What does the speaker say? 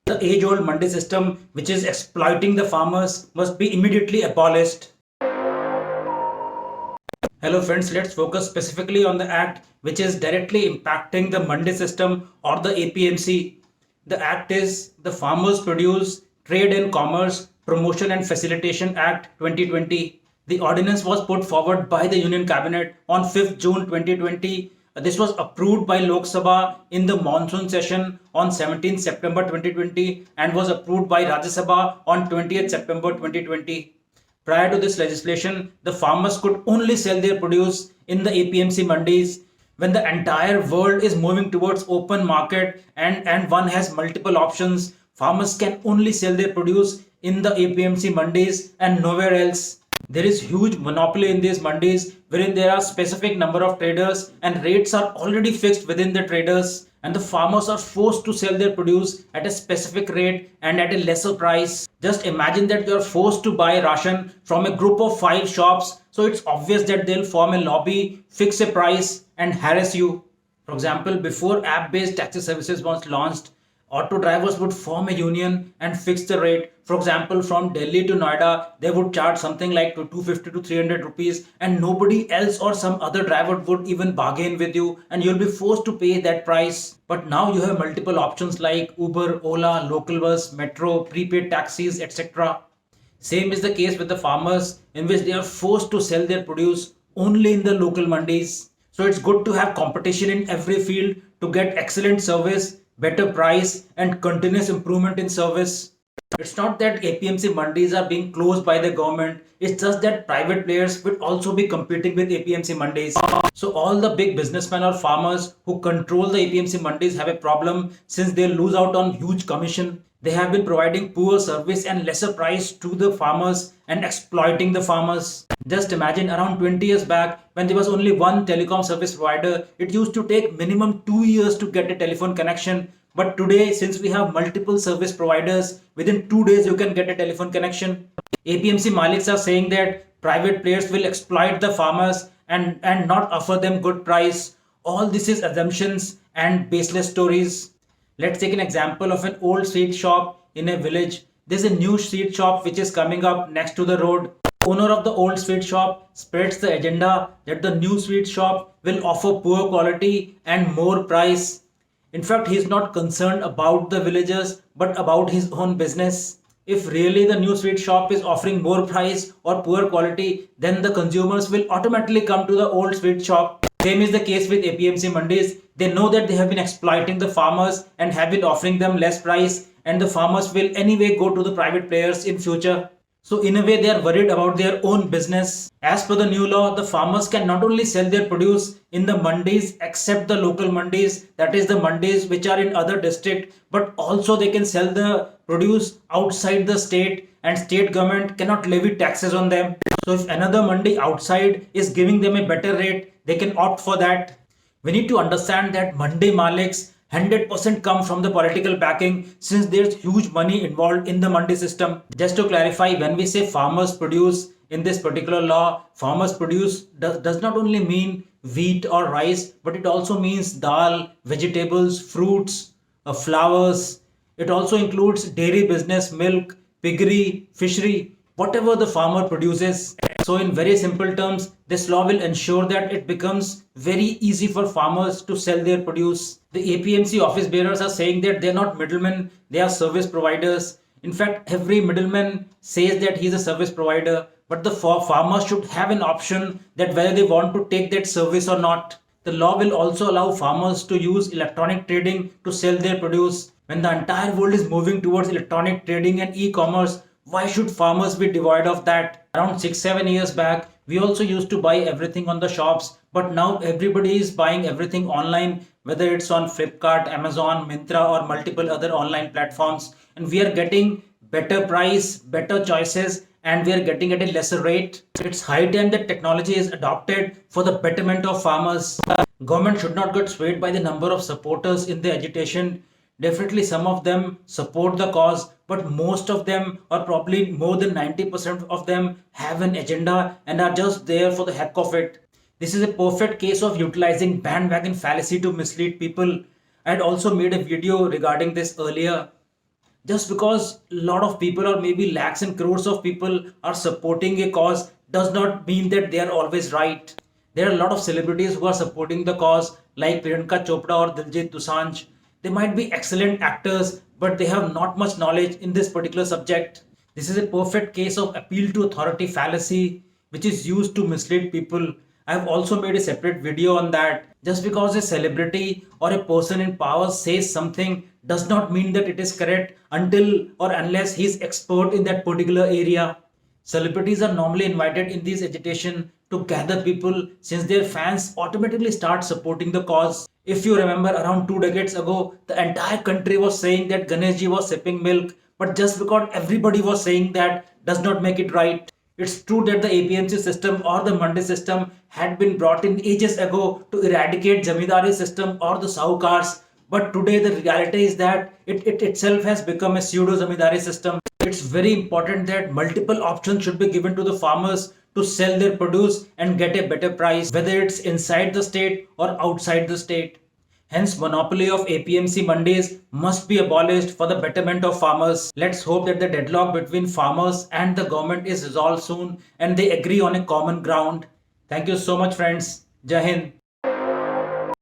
The age-old mandi system, which is exploiting the farmers, must be immediately abolished. Hello friends, let's focus specifically on the act which is directly impacting the mandi system or the APMC. The act is the Farmers Produce Trade and Commerce Promotion and Facilitation Act 2020. The ordinance was put forward by the Union Cabinet on 5th June 2020. This was approved by Lok Sabha in the monsoon session on 17th September 2020 and was approved by Rajya Sabha on 20th September 2020. Prior to this legislation, the farmers could only sell their produce in the APMC mandis. When the entire world is moving towards open market and one has multiple options, farmers can only sell their produce in the APMC mandis and nowhere else. There is huge monopoly in these mandis wherein there are specific number of traders and rates are already fixed within the traders, and the farmers are forced to sell their produce at a specific rate and at a lesser price. Just imagine that you are forced to buy ration from a group of 5 shops, so it's obvious that they'll form a lobby, fix a price and harass you. For example, before app-based taxi services was launched, auto drivers would form a union and fix the rate. For example, from Delhi to Noida, they would charge something like 250 to 300 rupees, and nobody else or some other driver would even bargain with you, and you'll be forced to pay that price. But now you have multiple options like Uber, Ola, local bus, metro, prepaid taxis, etc. Same is the case with the farmers, in which they are forced to sell their produce only in the local mandis. So it's good to have competition in every field to get excellent service, better price and continuous improvement in service. It's not that APMC mandis are being closed by the government. It's just that private players will also be competing with APMC mandis. So all the big businessmen or farmers who control the APMC mandis have a problem since they lose out on huge commission. They have been providing poor service and lesser price to the farmers and exploiting the farmers. Just imagine around 20 years back when there was only one telecom service provider, it used to take minimum 2 years to get a telephone connection. But today, since we have multiple service providers, within 2 days you can get a telephone connection. APMC Maliks are saying that private players will exploit the farmers and not offer them good price. All this is assumptions and baseless stories. Let's take an example of an old sweet shop in a village. There's a new sweet shop which is coming up next to the road. Owner of the old sweet shop spreads the agenda that the new sweet shop will offer poor quality and more price. In fact, he is not concerned about the villagers but about his own business. If really the new sweet shop is offering more price or poor quality, then the consumers will automatically come to the old sweet shop. Same is the case with APMC mandis. They know that they have been exploiting the farmers and have been offering them less price, and the farmers will anyway go to the private players in future. So in a way they are worried about their own business. As per the new law, the farmers can not only sell their produce in the mandis except the local mandis, that is the mandis which are in other district, but also they can sell the produce outside the state and state government cannot levy taxes on them. So if another mandi outside is giving them a better rate, they can opt for that. We need to understand that mandi maliks 100% come from the political backing since there's huge money involved in the mandi system. Just to clarify, when we say farmers produce in this particular law, farmers produce does not only mean wheat or rice, but it also means dal, vegetables, fruits, flowers. It also includes dairy business, milk, piggery, fishery, whatever the farmer produces. So in very simple terms, this law will ensure that it becomes very easy for farmers to sell their produce. The APMC office bearers are saying that they're not middlemen, they are service providers. In fact, every middleman says that he's a service provider, but the farmers should have an option that whether they want to take that service or not. The law will also allow farmers to use electronic trading to sell their produce. When the entire world is moving towards electronic trading and e-commerce, why should farmers be devoid of that? Around 6-7 years back, we also used to buy everything on the shops, but now everybody is buying everything online, whether it's on Flipkart, Amazon, Myntra, or multiple other online platforms. And we are getting better price, better choices, and we are getting at a lesser rate. It's high time that technology is adopted for the betterment of farmers. Government should not get swayed by the number of supporters in the agitation. Definitely some of them support the cause, but most of them, or probably more than 90% of them, have an agenda and are just there for the heck of it. This is a perfect case of utilizing bandwagon fallacy to mislead people. I had also made a video regarding this earlier. Just because a lot of people or maybe lakhs and crores of people are supporting a cause does not mean that they are always right. There are a lot of celebrities who are supporting the cause, like Priyanka Chopra or Diljit Dosanjh. They might be excellent actors, but they have not much knowledge in this particular subject. This is a perfect case of appeal to authority fallacy, which is used to mislead people. I have also made a separate video on that. Just because a celebrity or a person in power says something does not mean that it is correct until or unless he is expert in that particular area. Celebrities are normally invited in this agitation to gather people since their fans automatically start supporting the cause. If you remember, around 2 decades ago, the entire country was saying that Ganeshji was sipping milk, but just because everybody was saying that does not make it right. It's true that the APMC system or the Mandi system had been brought in ages ago to eradicate Zamindari system or the Sahukars, but today the reality is that it itself has become a pseudo Zamindari system. It's very important that multiple options should be given to the farmers to sell their produce and get a better price, whether it's inside the state or outside the state. Hence, monopoly of APMC mandis must be abolished for the betterment of farmers. Let's hope that the deadlock between farmers and the government is resolved soon and they agree on a common ground. Thank you so much, friends. Jai Hind.